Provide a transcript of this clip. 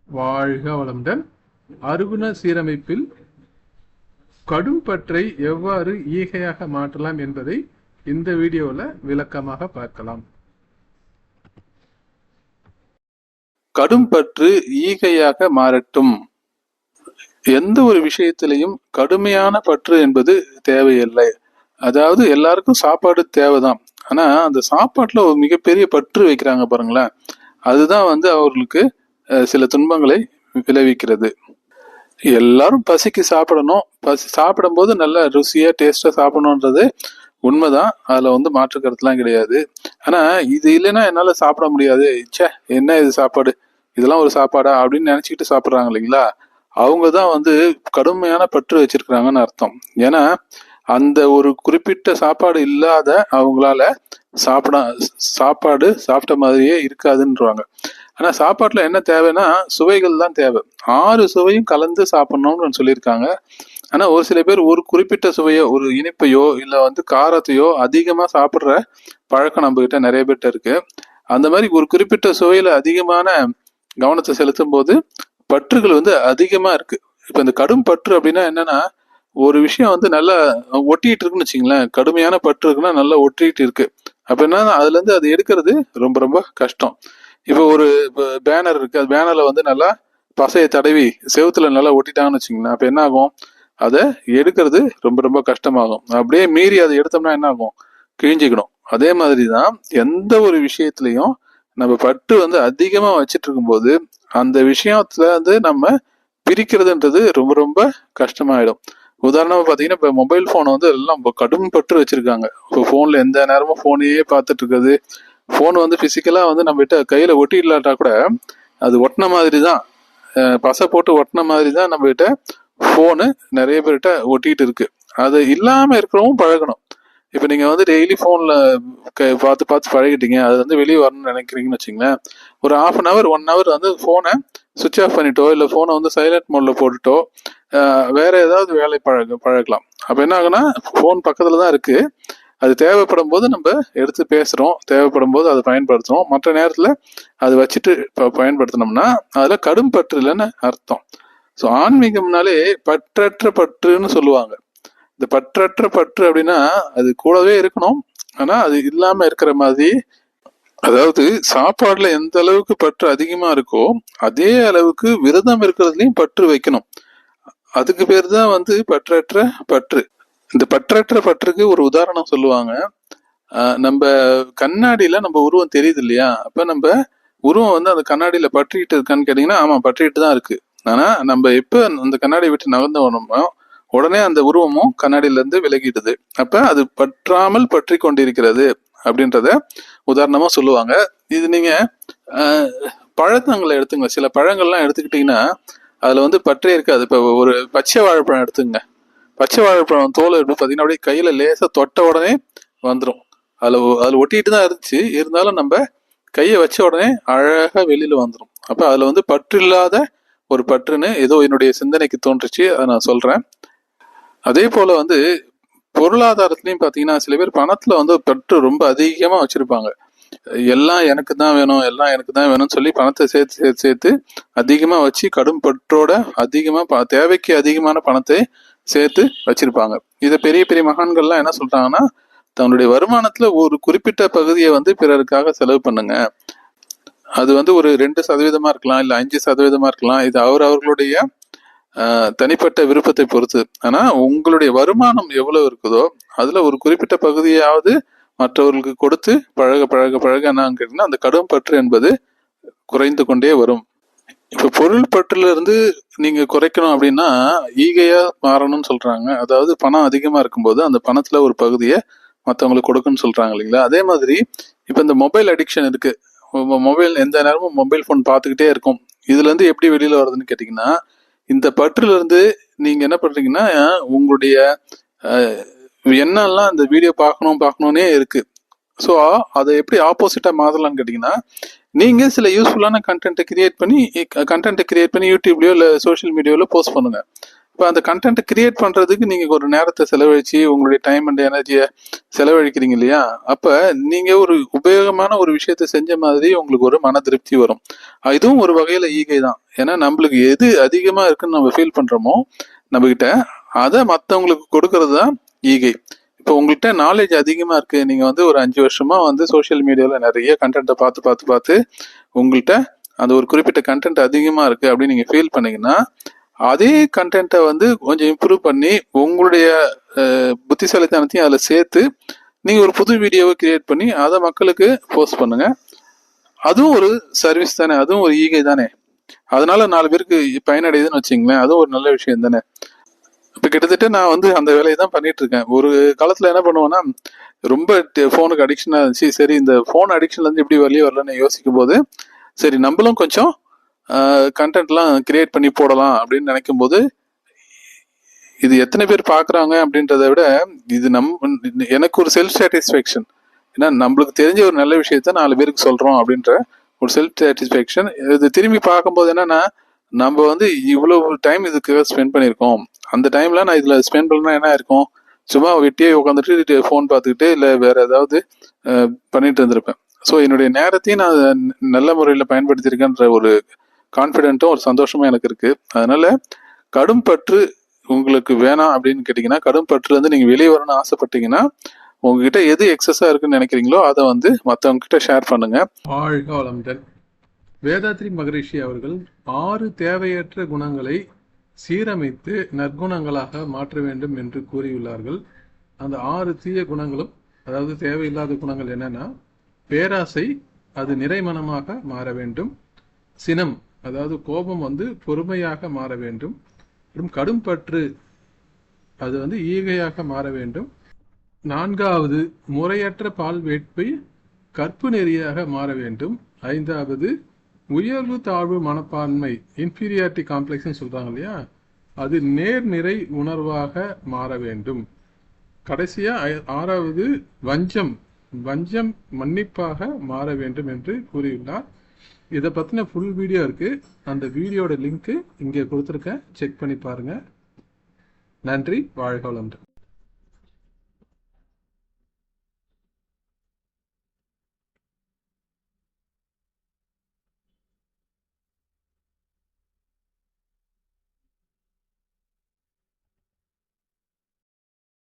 வாழ்க வளமுடன். அருகுண சீரமைப்பில் கடும் பற்றை எவ்வாறு ஈகையாக மாற்றலாம் என்பதை இந்த வீடியோவில் விளக்கமாக பார்க்கலாம். கடும் பற்று ஈகையாக மாறட்டும். எந்த ஒரு விஷயத்திலையும் கடுமையான பற்று என்பது தேவையில்லை. அதாவது எல்லாருக்கும் சாப்பாடு தேவைதான். ஆனா அந்த சாப்பாட்டுல ஒரு மிகப்பெரிய பற்று வைக்கிறாங்க பாருங்களேன், அதுதான் அவர்களுக்கு சில துன்பங்களை விளைவிக்கிறது. எல்லாரும் பசிக்கு சாப்பிடணும், சாப்பிடும் போது நல்ல ருசியா டேஸ்டா சாப்பிடணுன்றது உண்மைதான். அதுல மாற்று கருத்துலாம் கிடையாது. ஆனா இது இல்லைன்னா என்னால சாப்பிட முடியாது, ச்சே என்ன இது சாப்பாடு, இதெல்லாம் ஒரு சாப்பாடா அப்படின்னு நினைச்சுக்கிட்டு சாப்பிட்றாங்க இல்லைங்களா, அவங்க தான் கடுமையான பற்று வச்சிருக்கிறாங்கன்னு அர்த்தம். ஏன்னா அந்த ஒரு குறிப்பிட்ட சாப்பாடு இல்லாத அவங்களால சாப்பாடு சாப்பிட்ட மாதிரியே இருக்காதுன்றாங்க. ஆனா சாப்பாட்டுல என்ன தேவைன்னா சுவைகள் தான் தேவை. 6 சுவையும் கலந்து சாப்பிடணும்னு சொல்லியிருக்காங்க. ஆனா ஒரு சில பேர் ஒரு குறிப்பிட்ட சுவையோ, ஒரு இனிப்பையோ இல்ல காரத்தையோ அதிகமா சாப்பிடுற பழக்கம் நம்ம கிட்ட நிறைய பேர்ட்ட இருக்கு. அந்த மாதிரி ஒரு குறிப்பிட்ட சுவையில அதிகமான கவனத்தை செலுத்தும் போது பற்றுகள் அதிகமா இருக்கு. இப்ப இந்த கடும் பற்று அப்படின்னா என்னன்னா, ஒரு விஷயம் நல்லா ஒட்டிட்டு இருக்குன்னு வச்சுங்களேன், கடுமையான பற்று இருக்குன்னா நல்லா ஒட்டிட்டு இருக்கு. அப்ப என்ன, அதுல இருந்து அது எடுக்கிறது ரொம்ப ரொம்ப கஷ்டம். இப்போ ஒரு பேனர் இருக்கு, அது பேனர்ல நல்லா பசையை தடவி செவுத்துல நல்லா ஒட்டிட்டாங்கன்னு வச்சுங்களேன், அப்ப என்ன ஆகும், அதை எடுக்கிறது ரொம்ப ரொம்ப கஷ்டமாகும். அப்படியே மீறி அதை எடுத்தோம்னா என்ன ஆகும், கிழிஞ்சிக்கணும். அதே மாதிரிதான் எந்த ஒரு விஷயத்திலையும் நம்ம பற்று அதிகமா வச்சிட்டு இருக்கும்போது அந்த விஷயத்துல நம்ம பிரிக்கிறதுன்றது ரொம்ப ரொம்ப கஷ்டமாயிடும். உதாரணமா பாத்தீங்கன்னா இப்ப மொபைல் போன் எல்லாம் கடும் பற்று வச்சிருக்காங்க. இப்போ போன்ல எந்த நேரமும் போனையே பார்த்துட்டு இருக்குது. போன் பிசிக்கலா நம்ம கிட்ட கையில ஒட்டி இல்லாட்டா கூட அது ஒட்டின மாதிரி தான், பசை போட்டு ஒட்டின மாதிரி தான் நம்ம கிட்ட போனு நிறைய பேர்கிட்ட ஒட்டிட்டு இருக்கு. அது இல்லாம இருக்கிறவங்க பழகணும். இப்ப நீங்க டெய்லி போன்ல பார்த்து பார்த்து பழகிட்டீங்க, அது வெளியே வரணும்னு நினைக்கிறீங்கன்னு வச்சுங்களேன், ஒரு 1/2 hour 1 hour போனை சுவிட்ச் ஆஃப் பண்ணிட்டோ இல்ல போனை சைலண்ட் மோட்ல போட்டுட்டோ வேற ஏதாவது வேலை பழகலாம். அப்ப என்ன ஆகுனா, போன் பக்கத்துல தான் இருக்கு, அது தேவைப்படும் போது நம்ம எடுத்து பேசுறோம், தேவைப்படும் போது அதை பயன்படுத்துறோம், மற்ற நேரத்துல அதை வச்சுட்டு பயன்படுத்தினோம்னா அதுல கடும் பற்று இல்லைன்னு அர்த்தம். ஸோ ஆன்மீகம்னாலே பற்றற்ற பற்றுன்னு சொல்லுவாங்க. இந்த பற்றற்ற பற்று அப்படின்னா அது கூடவே இருக்கணும், ஆனா அது இல்லாம இருக்கிற மாதிரி. அதாவது சாப்பாடுல எந்த அளவுக்கு பற்று அதிகமா இருக்கோ அதே அளவுக்கு விரதம் இருக்கிறதுலயும் பற்று வைக்கணும். அதுக்கு பேர் தான் பற்றற்ற பற்று. இந்த பற்றற்ற பற்றுக்கு ஒரு உதாரணம் சொல்லுவாங்க. நம்ம கண்ணாடியில நம்ம உருவம் தெரியுது இல்லையா, அப்ப நம்ம உருவம் அந்த கண்ணாடியில பற்றிட்டு இருக்கான்னு கேட்டீங்கன்னா ஆமா பற்றிட்டு தான் இருக்கு. ஆனா நம்ம எப்ப அந்த கண்ணாடியை விட்டு நகர்ந்து வரணுமோ உடனே அந்த உருவமும் கண்ணாடியில இருந்து விலகிடுது. அப்ப அது பற்றாமல் பற்றி கொண்டிருக்கிறது அப்படின்றத உதாரணமா சொல்லுவாங்க. இது நீங்க பழத்தங்களை எடுத்துங்க, சில பழங்கள்லாம் எடுத்துக்கிட்டீங்கன்னா அதுல பற்றே இருக்காது. இப்ப ஒரு பச்சை வாழைப்பழம் எடுத்துங்க, பச்சை வாழைப்பழம் தோல் எப்படி பாத்தீங்கன்னா அப்படியே கையில லேசா தொட்ட உடனே வந்துடும். அதுல ஒட்டிட்டு தான் இருந்துச்சு, இருந்தாலும் நம்ம கையை வச்ச உடனே அழகா வெளியில வந்துடும். அப்ப அதுல பற்று இல்லாத ஒரு பற்றுன்னு ஏதோ என்னுடைய சிந்தனைக்கு தோன்றுச்சு, அதை நான் சொல்றேன். அதே போல பொருளாதாரத்திலையும் பாத்தீங்கன்னா சில பேர் பணத்துல பற்று ரொம்ப அதிகமா வச்சிருப்பாங்க. எல்லாம் எனக்கு தான் வேணும், எல்லாம் எனக்கு தான் வேணும்னு சொல்லி பணத்தை சேர்த்து சேர்த்து சேர்த்து அதிகமா வச்சு கடும் பற்றோட அதிகமா தேவைக்கு அதிகமான பணத்தை சேர்த்து வச்சிருப்பாங்க. இதை பெரிய பெரிய மகான்கள்லாம் என்ன சொல்றாங்கன்னா, தன்னுடைய வருமானத்துல ஒரு குறிப்பிட்ட பகுதியை பிறருக்காக செலவு பண்ணுங்க. அது ஒரு 2% இருக்கலாம், இல்ல 5% இருக்கலாம். இது அவர்களுடைய தனிப்பட்ட விருப்பத்தை பொறுத்து. ஆனா உங்களுடைய வருமானம் எவ்வளவு இருக்குதோ அதுல ஒரு குறிப்பிட்ட பகுதியாவது மற்றவர்களுக்கு கொடுத்து பழக பழக பழக என்னன்னு கேட்டீங்கன்னா அந்த கடும் பற்று என்பது குறைந்து கொண்டே வரும். இப்ப பொருள் பற்றுல இருந்து நீங்க குறைக்கணும் அப்படின்னா ஈகையா மாறணும்னு சொல்றாங்க. அதாவது பணம் அதிகமா இருக்கும்போது அந்த பணத்துல ஒரு பகுதியை மற்றவங்களுக்கு கொடுக்குன்னு சொல்றாங்க இல்லைங்களா. அதே மாதிரி இப்ப இந்த மொபைல் அடிக்ஷன் இருக்கு. மொபைல் எந்த நேரமும் மொபைல் போன் பார்த்துக்கிட்டே இருக்கும். இதுல இருந்து எப்படி வெளியில வருதுன்னு கேட்டீங்கன்னா, இந்த பற்றுல இருந்து நீங்க என்ன பண்றீங்கன்னா உங்களுடைய எண்ணெல்லாம் இந்த வீடியோ பார்க்கணும்னே இருக்கு. ஸோ அதை எப்படி ஆப்போசிட்டா மாறலாம்னு கேட்டீங்கன்னா, நீங்க சில யூஸ்ஃபுல்லான கண்டென்ட்டை கிரியேட் பண்ணி யூடியூப்லயோ இல்ல சோசியல் மீடியாவில போஸ்ட் பண்ணுங்க. இப்போ அந்த கண்டென்ட் கிரியேட் பண்றதுக்கு நீங்க ஒரு நேரத்தை செலவழிச்சு உங்களுடைய டைம் அண்ட் எனர்ஜியை செலவழிக்கிறீங்க இல்லையா? அப்ப நீங்க ஒரு உபயோகமான ஒரு விஷயத்த செஞ்ச மாதிரி உங்களுக்கு ஒரு மன திருப்தி வரும். இதுவும் ஒரு வகையில ஈகை தான். ஏன்னா நம்மளுக்கு எது அதிகமா இருக்குன்னு நம்ம ஃபீல் பண்றோமோ நம்ம கிட்ட, அதை மற்றவங்களுக்கு கொடுக்கறது தான் ஈகை. இப்போ உங்கள்கிட்ட நாலேஜ் அதிகமா இருக்கு, நீங்க வந்து ஒரு 5 வருஷமா வந்து சோஷியல் மீடியால நிறைய கண்டென்ட்டை பார்த்து உங்கள்கிட்ட அந்த ஒரு குறிப்பிட்ட கண்டென்ட் அதிகமா இருக்கு அப்படின்னு நீங்க ஃபீல் பண்ணீங்கன்னா, அதே கண்டென்ட்டை வந்து கொஞ்சம் இம்ப்ரூவ் பண்ணி உங்களுடைய புத்திசாலித்தனத்தையும் அதில் சேர்த்து நீங்க ஒரு புது வீடியோவை கிரியேட் பண்ணி அதை மக்களுக்கு போஸ்ட் பண்ணுங்க. அதுவும் ஒரு சர்வீஸ் தானே, அதுவும் ஒரு ஈகை தானே. அதனால 4 பேருக்கு பயனடையுதுன்னு வச்சுங்களேன், அதுவும் ஒரு நல்ல விஷயம் தானே. இப்போ கிட்டத்தட்ட நான் வந்து அந்த வேலையை தான் பண்ணிட்டு இருக்கேன். ஒரு காலத்துல என்ன பண்ணுவேன்னா, ரொம்ப ஃபோனுக்கு அடிக்ஷனாக இருந்துச்சு. சரி, இந்த ஃபோன் அடிக்ஷன்லேருந்து எப்படி வெளியே வரலன்னு யோசிக்கும் போது, சரி நம்மளும் கொஞ்சம் கண்டென்ட்லாம் கிரியேட் பண்ணி போடலாம் அப்படின்னு நினைக்கும் போது, இது எத்தனை பேர் பார்க்குறாங்க அப்படின்றத விட இது எனக்கு ஒரு செல்ஃப் சாட்டிஸ்ஃபேக்ஷன். ஏன்னா நம்மளுக்கு தெரிஞ்ச ஒரு நல்ல விஷயத்த 4 பேருக்கு சொல்கிறோம் அப்படின்ற ஒரு செல்ஃப் சாட்டிஸ்ஃபேக்ஷன். இது திரும்பி பார்க்கும்போது என்னன்னா, நம்ம வந்து இவ்வளவு டைம் இதுக்கு ஸ்பெண்ட் பண்ணியிருக்கோம், அந்த டைம்ல நான் இதில் ஸ்பெண்ட் பண்ணா என்ன இருக்கும், சும்மா வெட்டியே உட்காந்துட்டு ஃபோன் பார்த்துக்கிட்டு இல்லை வேற ஏதாவது பண்ணிட்டு இருந்திருப்பேன். ஸோ என்னுடைய நேரத்தையும் நான் நல்ல முறையில் பயன்படுத்தியிருக்கேன்ற ஒரு கான்ஃபிடென்ட்டும் ஒரு சந்தோஷமும் எனக்கு இருக்கு. அதனால கடும் பற்று உங்களுக்கு வேணாம் அப்படின்னு கேட்டிங்கன்னா, கடும் பற்றுலேருந்து நீங்கள் வெளியே வரணும்னு ஆசைப்பட்டீங்கன்னா, உங்ககிட்ட எது எக்ஸஸாக இருக்குன்னு நினைக்கிறீங்களோ அதை வந்து மற்றவங்க கிட்ட ஷேர் பண்ணுங்க. வாழ்க வளமுடன். வேதாத்ரி மகரிஷி அவர்கள் 6 தேவையற்ற குணங்களை சீரமைத்து நற்குணங்களாக மாற்ற வேண்டும் என்று கூறியுள்ளார்கள். அந்த 6 தீய குணங்களும், அதாவது தேவையில்லாத குணங்கள் என்னன்னா, பேராசை, அது நிறைமனமாக மாற வேண்டும். சினம், அதாவது கோபம் வந்து பொறுமையாக மாற வேண்டும். மற்றும் கடும் பற்று, அது வந்து ஈகையாக மாற வேண்டும். 4வது, முறையற்ற பால் வேட்பை கற்பு நெறியாக மாற வேண்டும். 5வது, உயர்வு தாழ்வு மனப்பான்மை, இன்ஃபீரியாரிட்டி காம்ப்ளெக்ஸ்ன்னு சொல்றாங்க இல்லையா, அது நேர்நிறை உணர்வாக மாற வேண்டும். கடைசியா 6வது, வஞ்சம் மன்னிப்பாக மாற வேண்டும் என்று கூறியுள்ளார். இதை பற்றின ஃபுல் வீடியோ இருக்கு. அந்த வீடியோட லிங்க் இங்கே கொடுத்துருக்கேன், செக் பண்ணி பாருங்க. நன்றி. வாழ்க வளமுடன்.